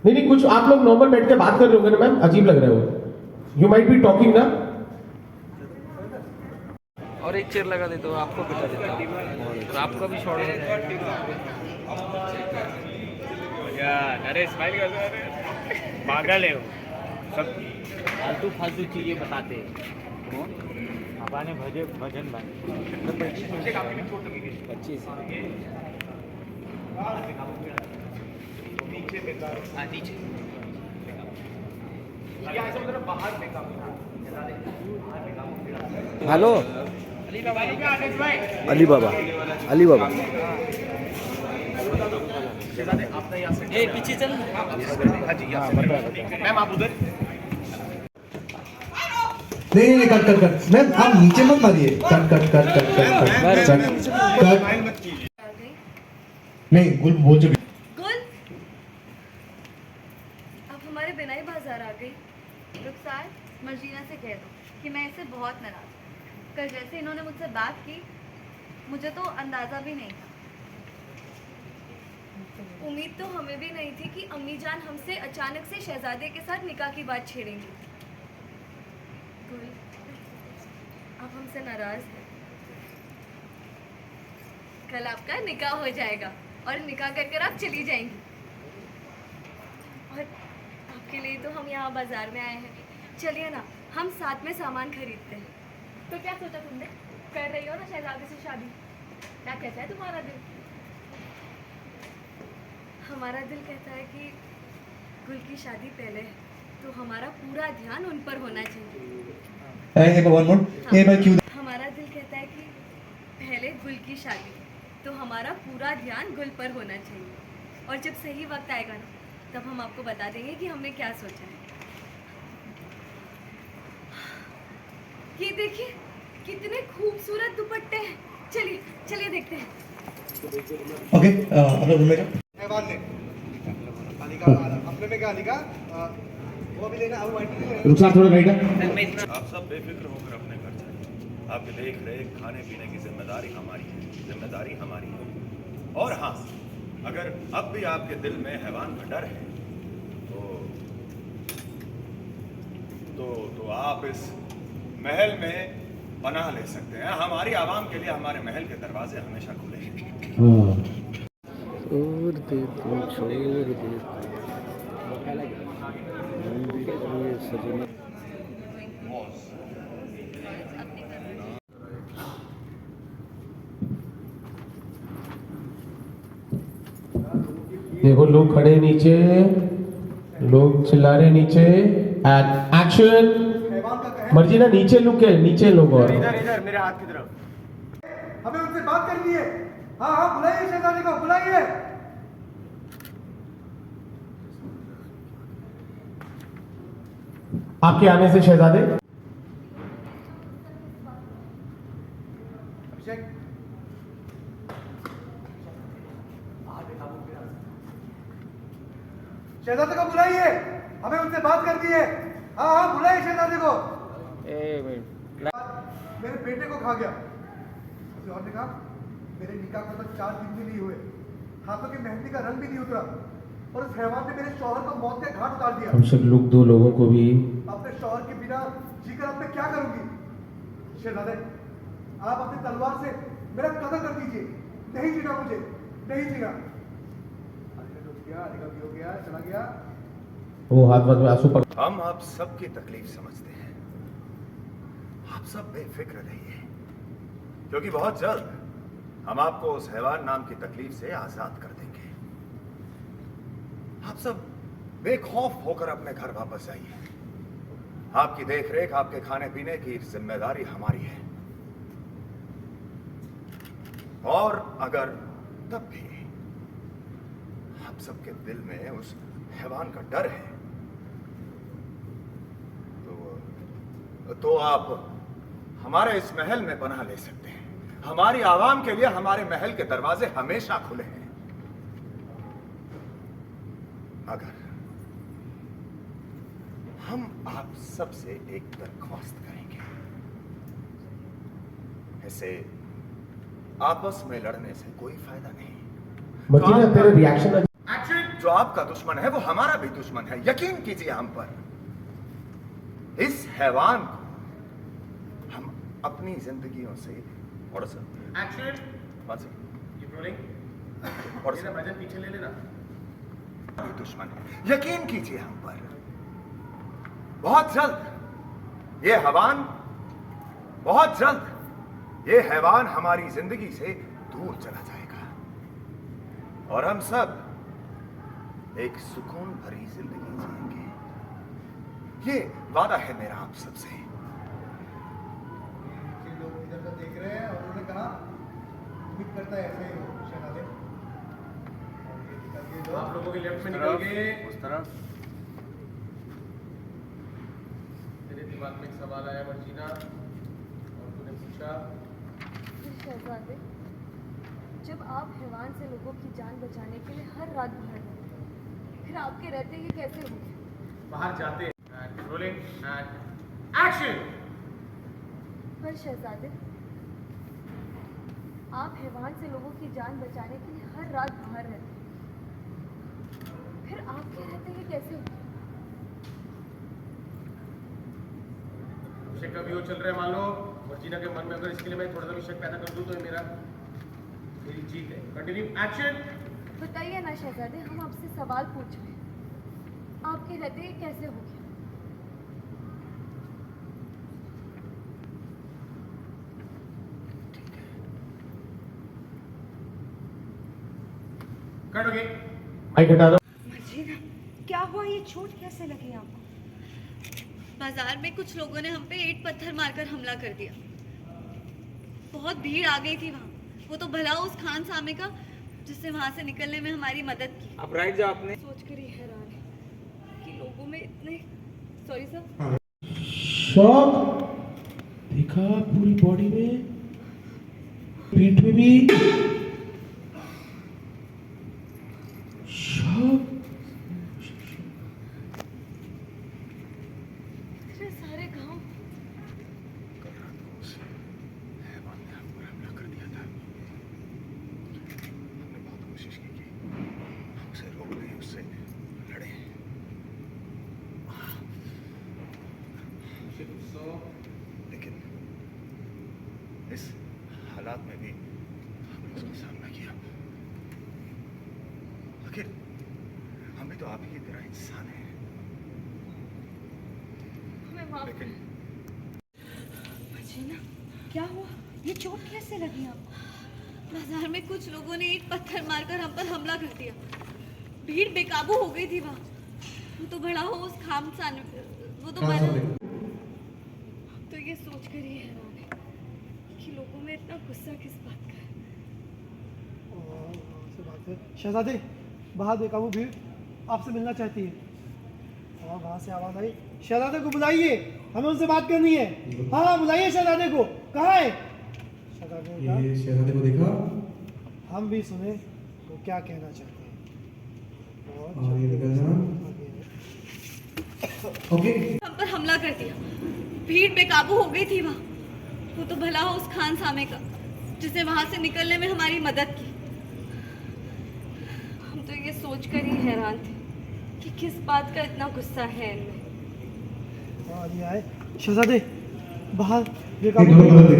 नहीं नहीं, कुछ आप लोग नॉर्मल बैठ के बात कर रहे होंगे ना मैम, अजीब लग रहे हो। यू माइट बी टॉकिंग ना। और एक चेयर लगा देता हूँ, आपको बिठा देता हूँ और आपका भी शॉर्ट हो जाएगा। अरे स्माइल कर दो, अरे पागल है वो, सब फालतू फालतू चीजें बताते हैं। कौन पापा ने भजन भाई 25 नीचे हेलो अली बाबा, अली बाबा ए पीछे चल। मैम आप उधर। नहीं नहीं कट कट कट मैम, आप नीचे मत मारिए। Cut cut cut cut cut cut cut. नहीं गुल बोल चुकी। गुल अब हमारे बिना ही बाजार आ गई। रुखसार मर्जीना से कह दो कि मैं इससे बहुत नाराज हूँ। कल जैसे इन्होंने मुझसे बात की, मुझे तो अंदाजा भी नहीं था। उम्मीद तो हमें भी नहीं थी कि अम्मी जान हमसे अचानक से शहजादे के साथ निकाह की बात छेड़ेंगी। गुल आप हमसे नाराज हैं। कल आपका निकाह हो जाएगा और निकाह कर कर आप चली जाएंगी। और आपके लिए तो हम यहाँ बाजार में आए हैं। चलिए ना, हम साथ में सामान खरीदते हैं। तो क्या सोचा तुमने? कर रही हो ना शहजादे से शादी? क्या कहता है तुम्हारा दिल? हमारा दिल कहता है कि गुल की शादी पहले है, तो हमारा पूरा ध्यान उन पर होना चाहिए। हमारा दिल कहता है कि पहले गुल की शादी, तो हमारा पूरा ध्यान गुल पर होना चाहिए। और जब सही वक्त आएगा ना, तब हम आपको बता देंगे कि हमने क्या सोचा है। ये देखिए कितने खूबसूरत दुपट्टे हैं। चलिए चलिए देखते हैं। ओके अपना रूम में जा। अपने में क्या लिखा वो भी लेना। रुखसार थोड़ा राइट है। आप सब बेफिक्र होकर अपने घर जाइए। आपके देख रेख खाने पीने की जिम्मेदारी हमारी है, जिम्मेदारी हमारी है। और हाँ, अगर अब भी आपके दिल में हैवान का डर है तो आप इस महल में पनाह ले सकते हैं। हमारी आवाम के लिए हमारे महल के दरवाजे हमेशा खुले हैं। छोड़ दे तू, छोड़ दे सजना। देखो लोग खड़े नीचे, लोग चिल्ला रहे नीचे। And action. मर्जीना नीचे लुक है, नीचे लोग। और इधर इधर मेरे हाथ की तरफ। हमें उनसे बात करनी है। हाँ हाँ बुलाइए शहजादे को, बुलाइए। आपके आने से शहजादे। अभिषेक शहजादे को बुलाइए, हमें उनसे बात करनी है। हाँ हाँ बुलाइए शहजादे को। मेरे बेटे को खा गया। किसी और ने कहा मेरे निकाह को तो 4 दिन भी नहीं हुए, हाथों की मेहंदी का रंग भी नहीं उतरा, और उस हैवान ने मेरे शौहर को मौत के घाट उतार दिया। हम सब लोग दो लोगों को भी। अपने शौहर के बिना जीकर अब मैं क्या करूंगी? शहजादे आप अपनी तलवार से मेरा कत्ल कर दीजिए। नहीं जीना मुझे, नहीं जीना। आलिका भी हो गया, चला गया। वो हाथ में आंसू पकड़। हम आप सबकी तकलीफ समझते हैं। आप सब बेफिक्र रहिए, क्योंकि बहुत जल्द हम आपको उस हैवान नाम की तकलीफ से आजाद कर देंगे। आप सब बेखौफ होकर अपने घर वापस जाइए। आपकी देखरेख, आपके खाने पीने की जिम्मेदारी हमारी है। और अगर तब भी आप सबके दिल में उस हैवान का डर है तो आप हमारे इस महल में पनाह ले सकते हैं। हमारी आवाम के लिए हमारे महल के दरवाजे हमेशा खुले हैं। अगर हम आप सबसे एक दरख्वास्त करेंगे, ऐसे आपस में लड़ने से कोई फायदा नहीं। मर्जीना तेरा रिएक्शन। एक्शन। जो आपका दुश्मन है वो हमारा भी दुश्मन है। यकीन कीजिए हम पर। इस हैवान को हम अपनी जिंदगियों से और पीछे ले लेना। दुश्मन है, यकीन कीजिए हम पर। बहुत जल्द ये हैवान, बहुत जल्द ये हैवान हमारी जिंदगी से दूर चला जाएगा और हम सब एक सुकून भरी जिंदगी जिएंगे। ये वादा है मेरा आप सबसे। ये लोग इधर से देख रहे हैं और उन्होंने कहा उम्मीद करता है ऐसा ही हो शहनादे। और ये निकल के आप लोगों के लेफ्ट में निकल गए। उस तरफ तेरे दिमाग में एक सवाल आया मर्जीना और तूने पूछा। शहजादे, जब आप हैवान से लोगों की जान बचाने के लिए हर रात बाहर रहते हैं, फिर आपके रहते ये कैसे हो? बाहर जाते हैं। Rolling and action. पर शहजादे, आप हैवान से लोगों की जान बचाने के लिए हर रात बाहर रहते हैं, फिर आपके रहते ये कैसे हो? शक का भी वो चल रहा है। मान लो मर्जीना के मन में अगर इसके लिए मैं थोड़ा सा भी शक पैदा कर दूं तो ये मेरी जीत है। Continue action. बताइए ना शहजादे, हम आपसे सवाल पूछ रहे हैं, आपके रहते ये कैसे हो गया? कट हो गई। माइक हटा दो। मर्जीना, क्या हुआ? ये चोट कैसे लगी आपको? बाजार में कुछ लोगों ने हम पे ईंट पत्थर मारकर हमला कर दिया। बहुत भीड़ आ गई थी वहाँ। वो तो भला उस खान सामे का जिसने वहाँ से निकलने में हमारी मदद की। आप राइट जाओ अपने। सोच कर ही हैरान है कि लोगों में इतने सॉरी सर शॉक देखा पूरी बॉडी में, पेट में भी शॉक। इतने सारे घाव। कल रात को उस हैवान ने हम पर हमला कर दिया था। हमने बहुत कोशिश की कि हम उसे रोक लें, उससे लड़ें। लेकिन इस हालात में भी हमने उसका सामना किया। आखिर हम भी तो आप ही की तरह इंसान हैं। हमें माफ लेकिन मर्जीना, क्या हुआ? ये चोट कैसे लगी आपको? बाजार में कुछ लोगों ने ईंट पत्थर मारकर हम पर हमला कर दिया। भीड़ बेकाबू हो गई थी वहाँ। वो तो बड़ा हो उस खाम सान, वो तो बड़ा। तो ये सोच कर ही हैरान है कि लोगों में इतना गुस्सा किस बात का है। शहजादे, बाहर बेकाबू भीड़ आपसे मिलना चाहती है। और वहाँ से आवाज आई, शहजादे को बुलाइए, हमें उनसे बात करनी है। हाँ बुलाइए शहजादे को। कहाँ है? शहजादे ने कहा, शहजादे को देखा हम भी सुने वो क्या कहना चाहते हैं। और ये निकल जाना। ओके हम पर हमला कर दिया। भीड़ बेकाबू हो गई थी वहाँ। वो तो भला हो उस खान सामे का जिसने वहाँ से निकलने में हमारी मदद की। हम तो ये सोच कर ही हैरान थे कि किस बात का इतना गुस्सा है इनमें। ये आए शहजादे, बाहर ये दोनों गलत देख रहे हैं।